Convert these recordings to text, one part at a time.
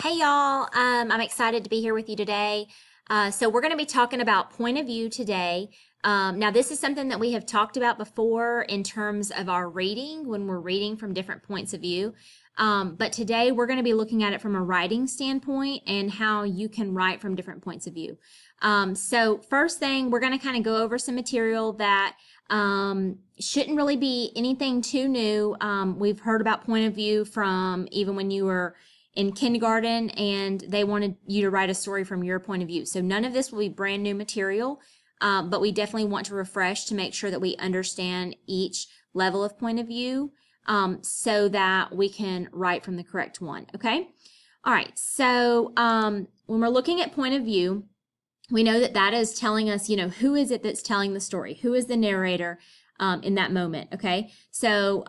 Hey y'all, I'm excited to be here with you today. So we're going to be talking about point of view today. Now this is something that we have talked about before in terms of our reading when we're reading from different points of view. But today we're going to be looking at it from a writing standpoint and how you can write from different points of view. So first thing, we're going to kind of go over some material that shouldn't really be anything too new. We've heard about point of view from even when you were in kindergarten and they wanted you to write a story from your point of view. So none of this will be brand new material, but we definitely want to refresh to make sure that we understand each level of point of view so that we can write from the correct one, okay? All right, so when we're looking at point of view, we know that that is telling us, who is it that's telling the story? Who is the narrator in that moment, okay? So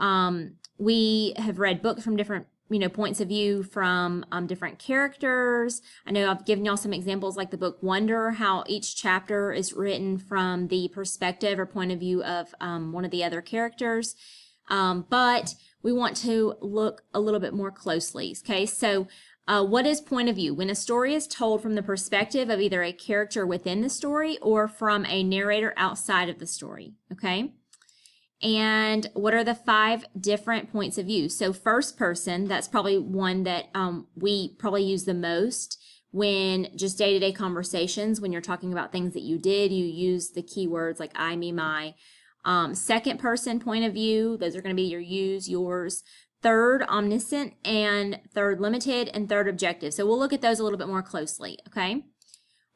we have read books from different points of view from different characters. I know I've given y'all some examples like the book Wonder, how each chapter is written from the perspective or point of view of one of the other characters. But we want to look a little bit more closely, okay? So what is point of view? When a story is told from the perspective of either a character within the story or from a narrator outside of the story, okay? And what are the 5 different points of view? So first person, that's probably one that we probably use the most when just day-to-day conversations, when you're talking about things that you did, you use the keywords like I, me, my. Second person point of view, those are going to be your yous, yours. Third, omniscient, and third, limited, and third, objective. So we'll look at those a little bit more closely, okay?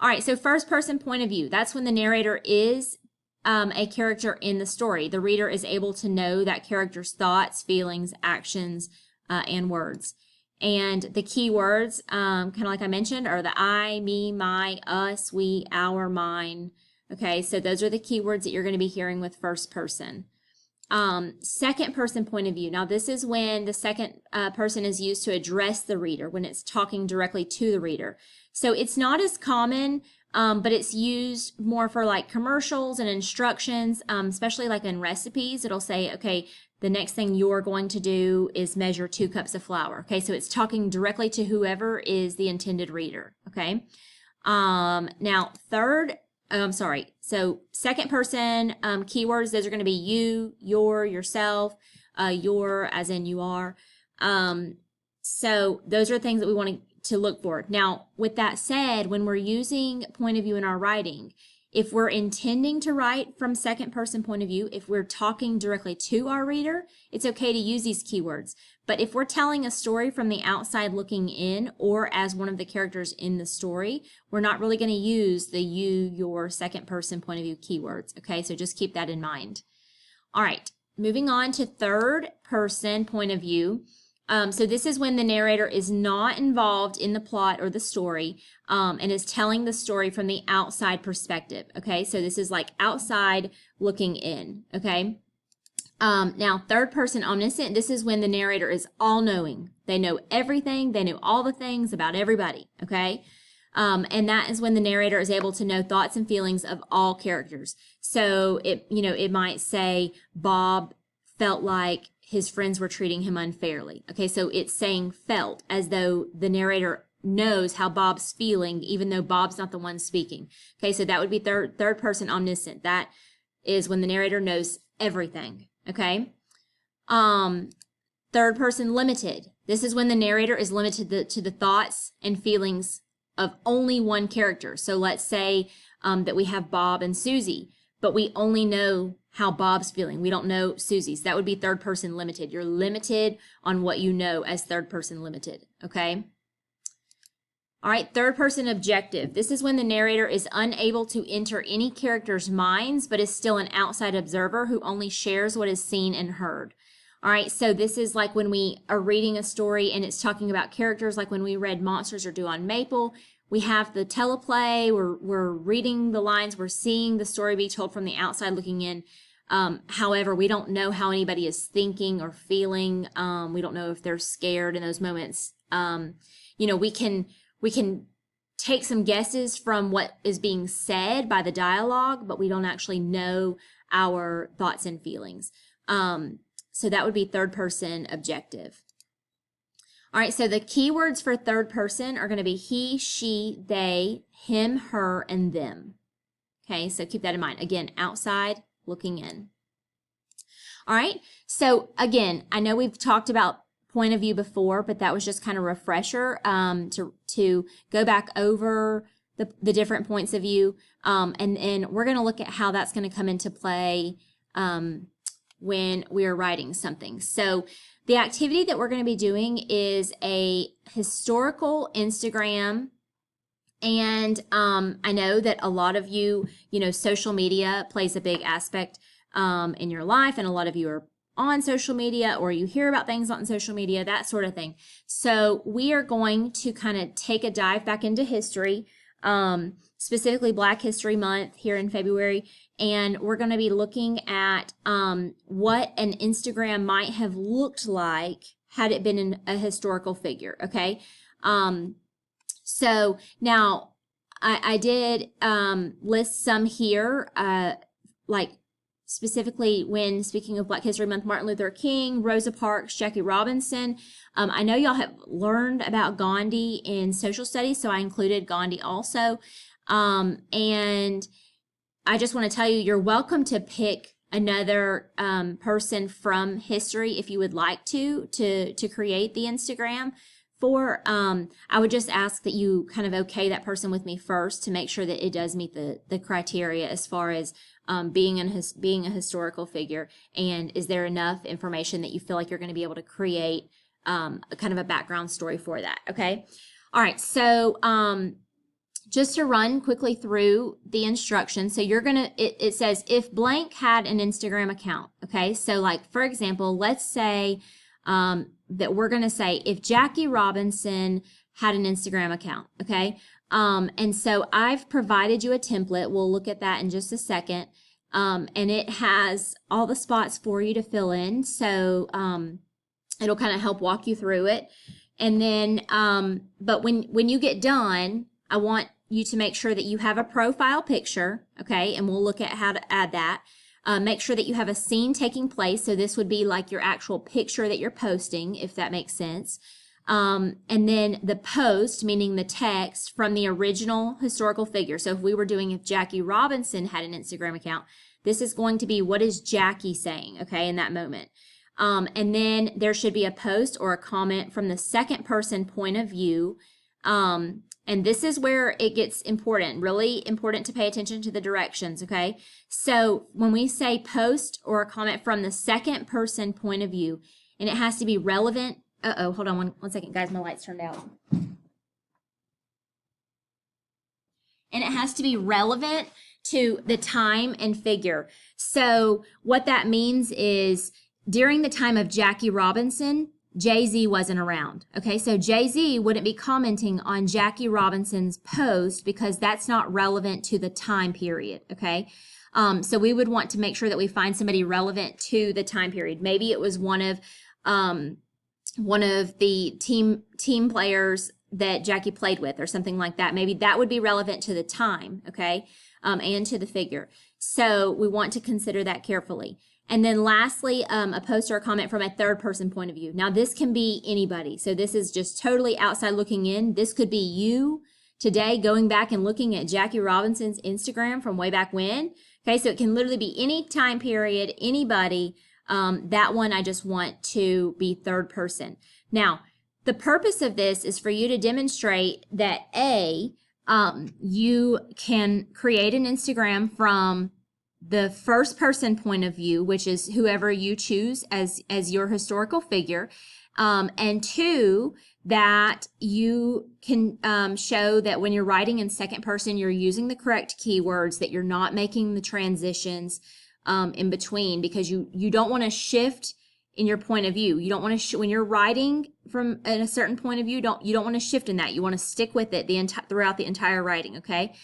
All right, so first person point of view, that's when the narrator is a character in the story. The reader is able to know that character's thoughts, feelings, actions, and words. And the key words, kind of like I mentioned, are the I, me, my, us, we, our, mine. Okay, so those are the keywords that you're going to be hearing with first person. Second person point of view. Now this is when the second person is used to address the reader, when it's talking directly to the reader. So it's not as common, but it's used more for like commercials and instructions, especially like in recipes. It'll say, okay, the next thing you're going to do is measure 2 cups of flour. Okay, so it's talking directly to whoever is the intended reader. Okay, now so second person keywords, those are going to be you, your, yourself, your as in you are. So those are things that we want to look for. Now, with that said, when we're using point of view in our writing, if we're intending to write from second person point of view, if we're talking directly to our reader, it's okay to use these keywords. But if we're telling a story from the outside looking in or as one of the characters in the story, we're not really going to use the you, your, second person point of view keywords. Okay, so just keep that in mind. All right, moving on to third person point of view. So this is when the narrator is not involved in the plot or the story and is telling the story from the outside perspective, okay? So this is like outside looking in, okay? Now, third person omniscient, this is when the narrator is all-knowing. They know everything. They know all the things about everybody, okay? And that is when the narrator is able to know thoughts and feelings of all characters. So it might say Bob felt like his friends were treating him unfairly. Okay, so it's saying felt as though the narrator knows how Bob's feeling, even though Bob's not the one speaking. Okay, so that would be third person omniscient. That is when the narrator knows everything. Okay, third person limited. This is when the narrator is limited to the thoughts and feelings of only one character. So let's say that we have Bob and Susie, but we only know how Bob's feeling. We don't know Susie's. That would be third person limited. You're limited on what you know as third person limited, okay? All right, third person objective. This is when the narrator is unable to enter any character's minds, but is still an outside observer who only shares what is seen and heard. All right, so this is like when we are reading a story and it's talking about characters, like when we read Monsters Are Due on Maple. We have the teleplay, we're reading the lines, we're seeing the story be told from the outside looking in. However, we don't know how anybody is thinking or feeling. We don't know if they're scared in those moments. We can take some guesses from what is being said by the dialogue, but we don't actually know our thoughts and feelings. So that would be third person objective. All right, so the keywords for third person are going to be he, she, they, him, her, and them. Okay, so keep that in mind. Again, outside looking in. All right, so again, I know we've talked about point of view before, but that was just kind of a refresher to go back over the different points of view, and then we're going to look at how that's going to come into play when we are writing something. So the activity that we're going to be doing is a historical Instagram. And I know that a lot of you, social media plays a big aspect in your life, and a lot of you are on social media, or you hear about things on social media, that sort of thing. So we are going to kind of take a dive back into history, specifically Black History Month here in February, and we're going to be looking at what an Instagram might have looked like had it been a historical figure, okay? So now I did list some here, like specifically when speaking of Black History Month, Martin Luther King, Rosa Parks, Jackie Robinson. I know y'all have learned about Gandhi in social studies, so I included Gandhi also. And I just want to tell you, you're welcome to pick another person from history if you would like to create the Instagram for. I would just ask that you kind of okay that person with me first to make sure that it does meet the criteria as far as being a historical figure, and is there enough information that you feel like you're going to be able to create a kind of a background story for that, okay? All right, so just to run quickly through the instructions. So you're gonna, it says if blank had an Instagram account, okay? So like, for example, let's say that we're gonna say if Jackie Robinson had an Instagram account, okay? And so I've provided you a template. We'll look at that in just a second. And it has all the spots for you to fill in. So it'll kind of help walk you through it. And then, but when you get done, I want you to make sure that you have a profile picture, okay? And we'll look at how to add that. Make sure that you have a scene taking place. So this would be like your actual picture that you're posting, if that makes sense. And then the post, meaning the text from the original historical figure. So if we were doing if Jackie Robinson had an Instagram account, this is going to be what is Jackie saying, okay, in that moment. And then there should be a post or a comment from the second person point of view. And this is where it gets important, really important to pay attention to the directions, okay? So when we say post or a comment from the second person point of view, and it has to be relevant. Hold on one second, guys, my lights turned out. And it has to be relevant to the time and figure. So what that means is during the time of Jackie Robinson, Jay-Z wasn't around. Okay, so Jay-Z wouldn't be commenting on Jackie Robinson's post because that's not relevant to the time period, okay? So we would want to make sure that we find somebody relevant to the time period. Maybe it was one of the team players that Jackie played with or something like that. Maybe that would be relevant to the time, okay, and to the figure. So we want to consider that carefully. And then lastly, a post or a comment from a third person point of view. Now this can be anybody. So this is just totally outside looking in. This could be you today going back and looking at Jackie Robinson's Instagram from way back when. Okay, so it can literally be any time period, anybody. That one I just want to be third person. Now, the purpose of this is for you to demonstrate that you can create an Instagram from the first person point of view, which is whoever you choose as your historical figure, and two, that you can show that when you're writing in second person, you're using the correct keywords, that you're not making the transitions in between, because you don't want to shift in your point of view. You don't want to when you're writing from a certain point of view, you don't want to shift in that. You want to stick with it throughout the entire writing, okay?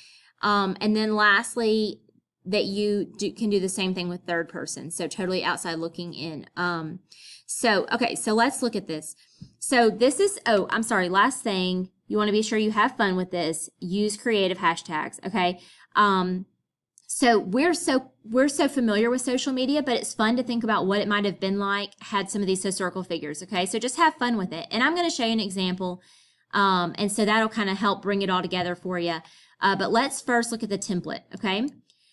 And then lastly, that you can do the same thing with third person, so totally outside looking in. Okay, so let's look at this. So this is, I'm sorry, last thing, you want to be sure you have fun with this. Use creative hashtags, okay? So we're so familiar with social media, but it's fun to think about what it might have been like had some of these historical figures. Okay, so just have fun with it. And I'm going to show you an example, and so that'll kind of help bring it all together for you. But let's first look at the template. Okay,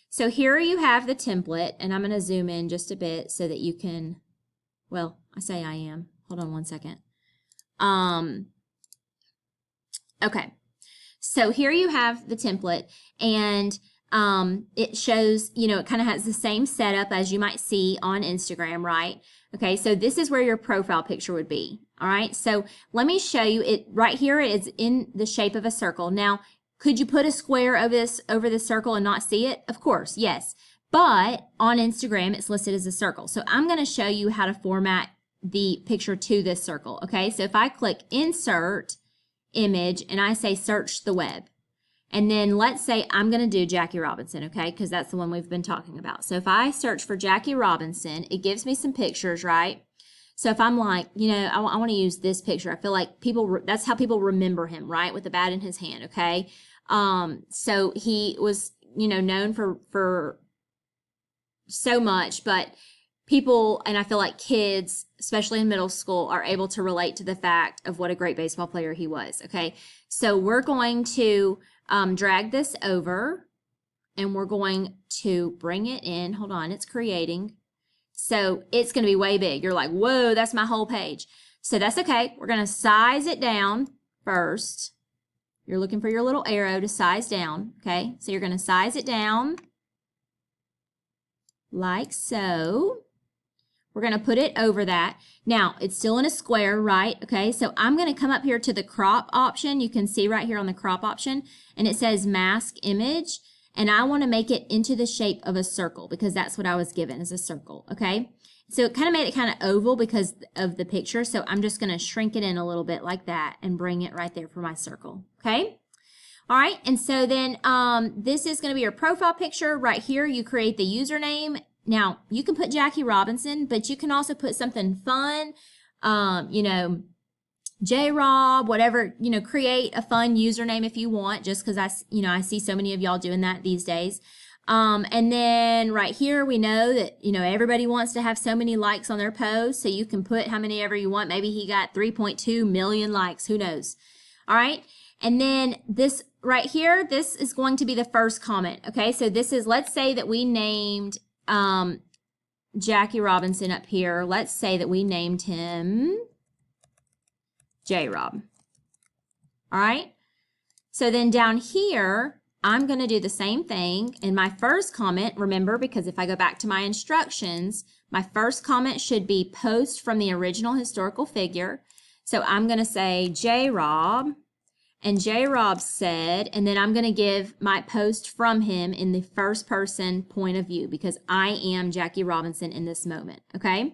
so here you have the template, and I'm going to zoom in just a bit so that you can. Well, I say I am. Hold on one second. Okay, so here you have the template, and it shows, you know, it kind of has the same setup as you might see on Instagram, right? Okay, so this is where your profile picture would be. All right, so let me show you it right here. It is in the shape of a circle. Now, could you put a square over this circle and not see it? Of course, yes. But on Instagram, it's listed as a circle. So I'm going to show you how to format the picture to this circle. Okay, so if I click Insert Image and I say Search the Web, and then let's say I'm going to do Jackie Robinson, okay, because that's the one we've been talking about. So if I search for Jackie Robinson, it gives me some pictures, right? So if I'm like, you know, I want to use this picture. I feel like people, that's how people remember him, right? With the bat in his hand, okay? So he was, you know, known for so much, but people, and I feel like kids, especially in middle school, are able to relate to the fact of what a great baseball player he was, okay? So we're going to drag this over, and we're going to bring it in. Hold on, it's creating. So it's going to be way big. You're like, whoa, that's my whole page. So that's okay. We're going to size it down first. You're looking for your little arrow to size down, okay? So you're going to size it down like so. We're going to put it over that. Now, it's still in a square, right? Okay, so I'm going to come up here to the crop option. You can see right here on the crop option, and it says mask image, and I want to make it into the shape of a circle because that's what I was given as a circle, okay? So it kind of made it kind of oval because of the picture, so I'm just going to shrink it in a little bit like that and bring it right there for my circle, okay? All right, and so then this is going to be your profile picture. Right here, you create the username. Now, you can put Jackie Robinson, but you can also put something fun, you know, J-Rob, whatever, you know, create a fun username if you want, just because I see so many of y'all doing that these days. And then right here, we know that, you know, everybody wants to have so many likes on their post, so you can put how many ever you want. Maybe he got 3.2 million likes, who knows? All right. And then this right here, this is going to be the first comment. Okay. So this is, let's say that we named Jackie Robinson up here. Let's say that we named him J-Rob. All right. So then down here, I'm going to do the same thing. In my first comment, remember, because if I go back to my instructions, my first comment should be post from the original historical figure. So I'm going to say J-Rob. And J-Rob said, and then I'm going to give my post from him in the first person point of view because I am Jackie Robinson in this moment, okay?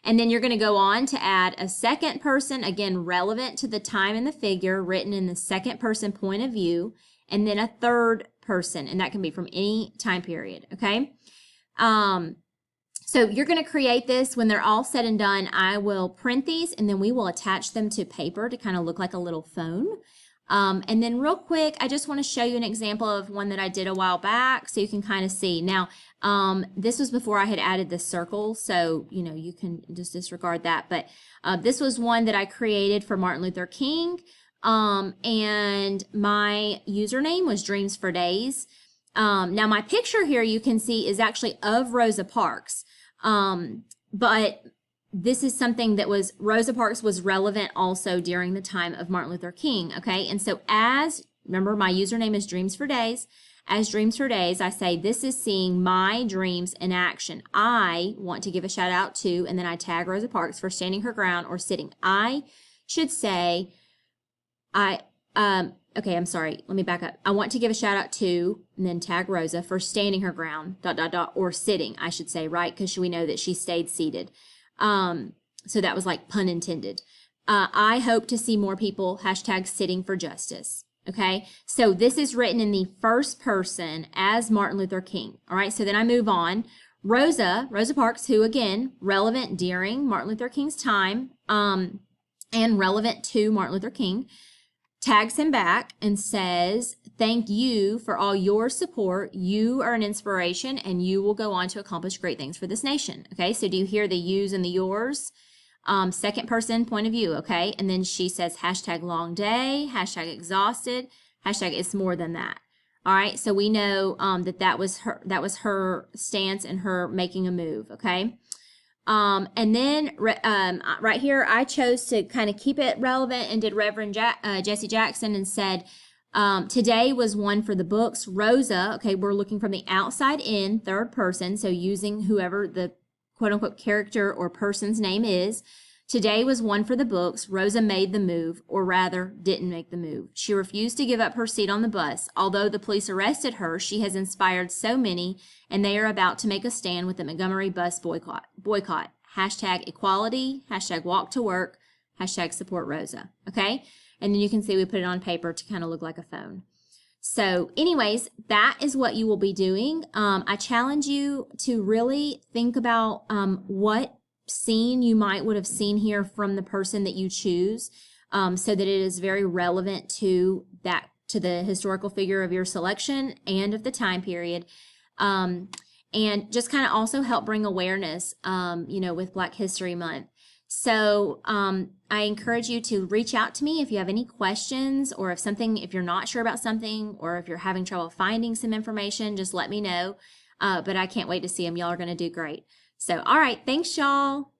And then you're going to go on to add a second person, again, relevant to the time in the figure, written in the second person point of view, and then a third person, and that can be from any time period, okay? So you're going to create this. When they're all said and done, I will print these, and then we will attach them to paper to kind of look like a little phone. And then real quick, I just want to show you an example of one that I did a while back so you can kind of see. Now, this was before I had added the circle, so, you know, you can just disregard that. But this was one that I created for Martin Luther King, and my username was Dreams for Days. Now, my picture here you can see is actually of Rosa Parks, but this is something that was, Rosa Parks was relevant also during the time of Martin Luther King, okay? And so remember my username is Dreams for Days. As Dreams for Days, I say, this is seeing my dreams in action. I want to give a shout out to, and then I tag Rosa Parks for standing her ground or sitting. I should say, okay, I'm sorry, let me back up. I want to give a shout out to, and then tag Rosa for standing her ground, ... or sitting, I should say, right? Because we know that she stayed seated. So that was like pun intended. I hope to see more people hashtag sitting for justice. Okay. So this is written in the first person as Martin Luther King. All right. So then I move on. Rosa Parks, who again, relevant during Martin Luther King's time, and relevant to Martin Luther King, tags him back and says, thank you for all your support. You are an inspiration and you will go on to accomplish great things for this nation. Okay, so do you hear the yous and the yours? Second person point of view, okay? And then she says hashtag long day, hashtag exhausted, hashtag it's more than that. All right, so we know that was her stance and her making a move, okay? And then right here, I chose to kind of keep it relevant and did Reverend Jesse Jackson and said, today was one for the books. Rosa, okay, we're looking from the outside in, third person, so using whoever the quote-unquote character or person's name is. Today was one for the books. Rosa made the move, or rather, didn't make the move. She refused to give up her seat on the bus. Although the police arrested her, she has inspired so many, and they are about to make a stand with the Montgomery bus boycott. Hashtag equality, hashtag walk to work, hashtag support Rosa. Okay? And then you can see we put it on paper to kind of look like a phone. So anyways, that is what you will be doing. I challenge you to really think about what scene you would have seen here from the person that you choose, so that it is very relevant to the historical figure of your selection and of the time period, and just kind of also help bring awareness, with Black History Month. So I encourage you to reach out to me if you have any questions, or if you're not sure about something, or if you're having trouble finding some information, just let me know. But I can't wait to see them. Y'all are going to do great. So, all right. Thanks, y'all.